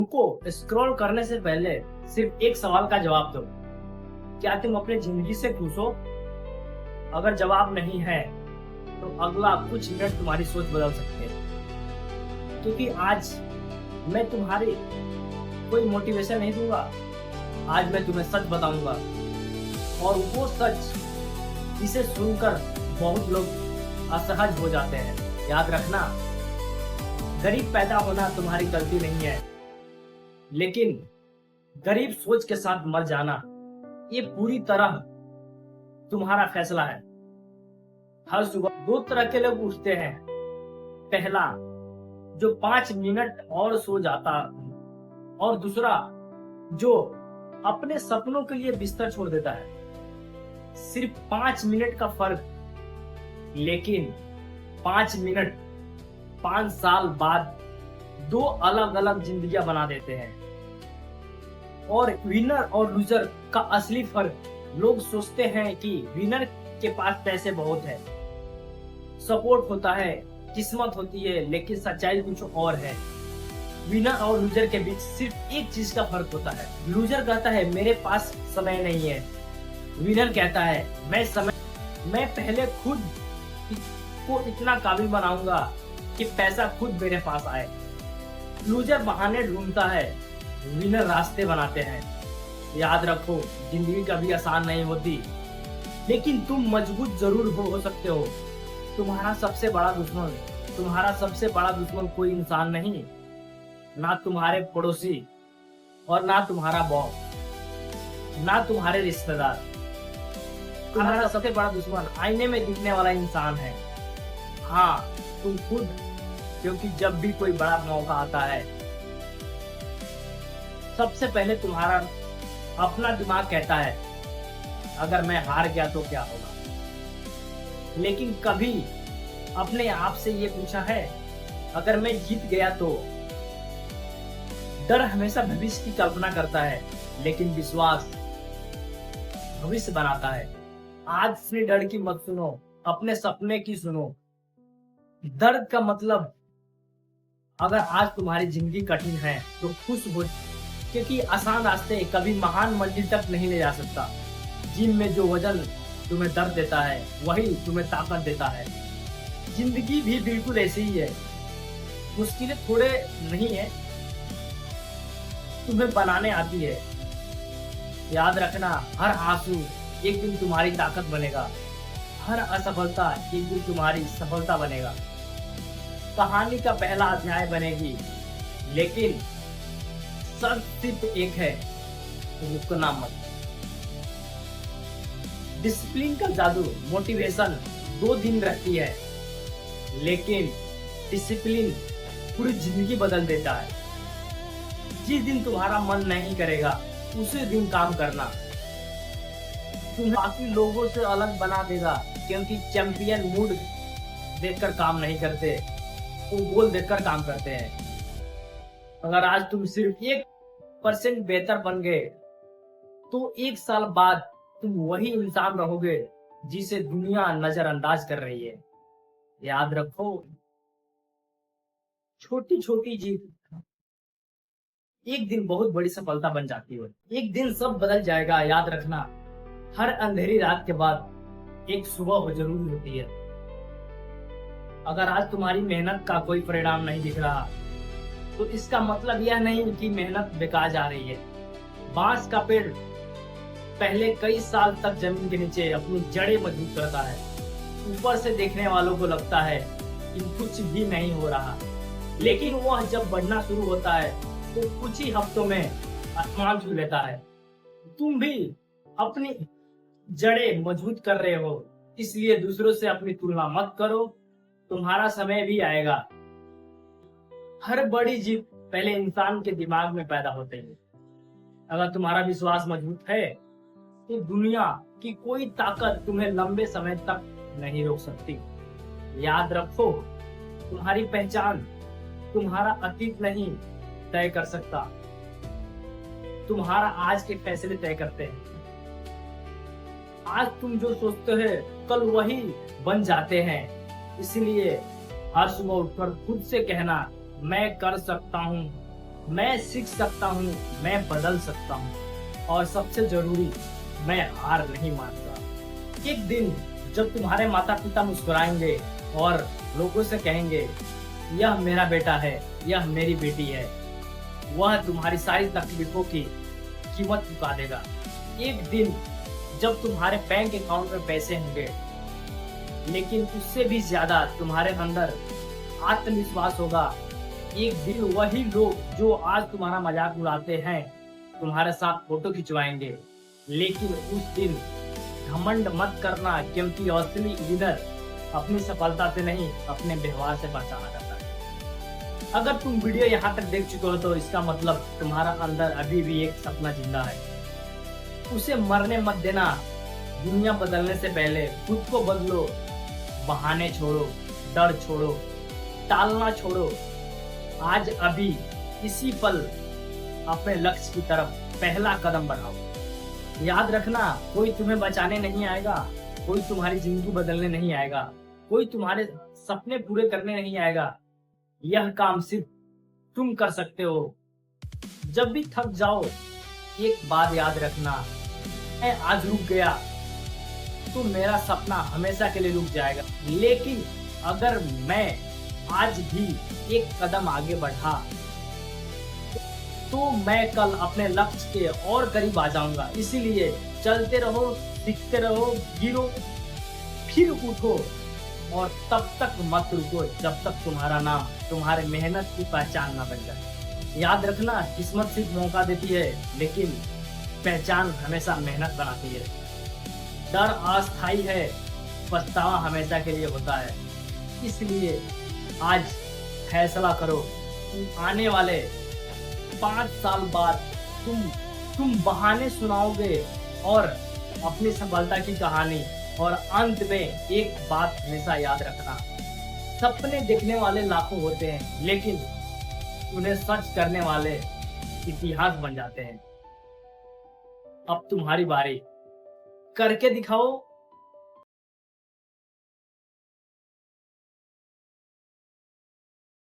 तुमको स्क्रॉल करने से पहले सिर्फ एक सवाल का जवाब दो। क्या तुम अपनी जिंदगी से खुश हो? अगर जवाब नहीं है तो अगला कुछ मिनट तुम्हारी सोच बदल सकते हैं। क्योंकि आज मैं तुम्हारी कोई मोटिवेशन नहीं दूंगा। आज मैं तुम्हें सच बताऊंगा, और वो सच जिसे सुनकर बहुत लोग असहज हो जाते हैं। याद रखना, गरीब पैदा होना तुम्हारी गलती नहीं है, लेकिन गरीब सोच के साथ मर जाना ये पूरी तरह तुम्हारा फैसला है। हर सुबह दो तरह के लोग उठते हैं। पहला, जो 5 मिनट और सो जाता, और दूसरा जो अपने सपनों के लिए बिस्तर छोड़ देता है। सिर्फ 5 मिनट का फर्क, लेकिन 5 मिनट 5 साल बाद दो अलग अलग जिंदगियां बना देते हैं। और विनर और लूजर का असली फर्क, लोग सोचते हैं कि विनर के पास पैसे बहुत है, सपोर्ट होता है, किस्मत होती है, लेकिन सच्चाई कुछ और है। विनर और लूजर के बीच सिर्फ एक चीज का फर्क होता है। लूजर कहता है मेरे पास समय नहीं है, विनर कहता है मैं पहले खुद को इतना काबिल बनाऊंगा कि पैसा खुद मेरे पास आए। लूजर बहाने ढूंढता है, विनर रास्ते बनाते हैं। याद रखो, जिंदगी कभी आसान नहीं होती, लेकिन तुम मजबूत जरूर हो सकते हो। तुम्हारा सबसे बड़ा दुश्मन कोई इंसान नहीं, ना तुम्हारे पड़ोसी, और ना तुम्हारा बॉस, ना तुम्हारे रिश्तेदार। तुम्हारा सबसे बड़ा दुश्मन आईने में दिखने वाला इंसान है। हाँ, तुम खुद। क्योंकि जब भी कोई बड़ा मौका आता है, सबसे पहले तुम्हारा अपना दिमाग कहता है अगर मैं हार गया तो क्या होगा। लेकिन कभी अपने आप से ये पूछा है अगर मैं जीत गया तो? डर हमेशा भविष्य की कल्पना करता है, लेकिन विश्वास भविष्य बनाता है। आज अपने डर की मत सुनो, अपने सपने की सुनो। दर्द का मतलब, अगर आज तुम्हारी जिंदगी कठिन है तो खुश हो, क्योंकि आसान रास्ते कभी महान मंजिल तक नहीं ले जा सकता। जिम में जो वजन तुम्हें दर्द देता है, वही तुम्हें ताकत देता है। जिंदगी भी बिल्कुल ऐसी ही है। मुश्किलें थोड़े नहीं है, तुम्हें बनाने आती है। याद रखना, हर आंसू एक दिन तुम्हारी ताकत बनेगा, हर असफलता एक दिन तुम्हारी सफलता बनेगा। कहानी का पहला अध्याय बनेगी, लेकिन शर्त सिर्फ एक है, रुकना मत। डिसिप्लिन का जादू, मोटिवेशन 2 दिन रखती है, लेकिन डिसिप्लिन पूरी जिंदगी बदल देता है। जिस दिन तुम्हारा मन नहीं करेगा, उसी दिन काम करना तुम्हें बाकी लोगों से अलग बना देगा। क्योंकि चैंपियन मूड देखकर काम नहीं करते, वो गोल देखकर काम करते हैं। अगर आज तुम सिर्फ 1% बेहतर बन गए, तो 1 साल बाद तुम वही इंसान रहोगे जिसे दुनिया नजरअंदाज कर रही है। याद रखो, छोटी छोटी जीत एक दिन बहुत बड़ी सफलता बन जाती है। एक दिन सब बदल जाएगा। याद रखना, हर अंधेरी रात के बाद एक सुबह हो जरूर होती है। अगर आज तुम्हारी मेहनत का कोई परिणाम नहीं दिख रहा, तो इसका मतलब यह नहीं कि मेहनत बेकार जा रही है। बांस का पेड़ पहले कई साल तक जमीन के नीचे अपनी जड़ें मजबूत करता है। ऊपर से देखने वालों को लगता है कि कुछ भी नहीं हो रहा, लेकिन वह जब बढ़ना शुरू होता है तो कुछ ही हफ्तों में आसमान छू लेता है। तुम भी अपनी जड़ें मजबूत कर रहे हो, इसलिए दूसरों से अपनी तुलना मत करो। तुम्हारा समय भी आएगा। हर बड़ी जीत पहले इंसान के दिमाग में पैदा होते है। अगर तुम्हारा विश्वास मजबूत है, तो दुनिया की कोई ताकत तुम्हें लंबे समय तक नहीं रोक सकती। याद रखो, तुम्हारी पहचान तुम्हारा अतीत नहीं तय कर सकता, तुम्हारा आज के फैसले तय करते हैं। आज तुम जो सोचते हो, कल वही बन जाते हैं। इसलिए हर सुबह उठकर खुद से कहना, मैं कर सकता हूँ, मैं सीख सकता हूँ, मैं बदल सकता हूँ और सबसे जरूरी, मैं हार नहीं मानता। एक दिन जब तुम्हारे माता पिता मुस्कुराएंगे और लोगों से कहेंगे, यह मेरा बेटा है, यह मेरी बेटी है, वह तुम्हारी सारी तकलीफों की कीमत चुका देगा। एक दिन जब तुम्हारे बैंक अकाउंट में पैसे होंगे, लेकिन उससे भी ज्यादा तुम्हारे अंदर आत्मविश्वास होगा। एक दिन वही लोग जो आज तुम्हारा मजाक उड़ाते हैं, तुम्हारे साथ फोटो खिंचवाएंगे। लेकिन उस दिन घमंड मत करना, क्योंकि असली विनर अपनी सफलता से नहीं, अपने व्यवहार से पहचाना जाता है। अगर तुम वीडियो यहाँ तक देख चुके हो तो इसका मतलब तुम्हारा अंदर अभी भी एक सपना जिंदा है। उसे मरने मत देना। दुनिया बदलने से पहले खुद को बदलो। बहाने छोड़ो, डर छोड़ो, टालना छोड़ो। आज अभी इसी पल अपने लक्ष्य की तरफ पहला कदम बढ़ाओ। याद रखना, कोई तुम्हें बचाने नहीं आएगा, कोई तुम्हारी जिंदगी बदलने नहीं आएगा, कोई तुम्हारे सपने पूरे करने नहीं आएगा। यह काम सिर्फ तुम कर सकते हो। जब भी थक जाओ, एक बात याद रखना, मैं आज रुक गया तो मेरा सपना हमेशा के लिए रुक जाएगा। लेकिन अगर मैं आज भी एक कदम आगे बढ़ा तो मैं कल अपने लक्ष्य के और करीब आ जाऊंगा। इसीलिए चलते रहो, सीखते रहो, गिरो फिर उठो और तब तक मत रुको जब तक तुम्हारा नाम तुम्हारे मेहनत की पहचान ना बन जाए। याद रखना, किस्मत सिर्फ मौका देती है, लेकिन पहचान हमेशा मेहनत बनाती है। डर अस्थायी है, पछतावा हमेशा के लिए होता है। इसलिए आज फैसला करो कि आने वाले 5 साल बाद तुम बहाने सुनाओगे और अपनी सफलता की कहानी। और अंत में एक बात हमेशा याद रखना, सपने देखने वाले लाखों होते हैं, लेकिन उन्हें सच करने वाले इतिहास बन जाते हैं। अब तुम्हारी बारी, करके दिखाओ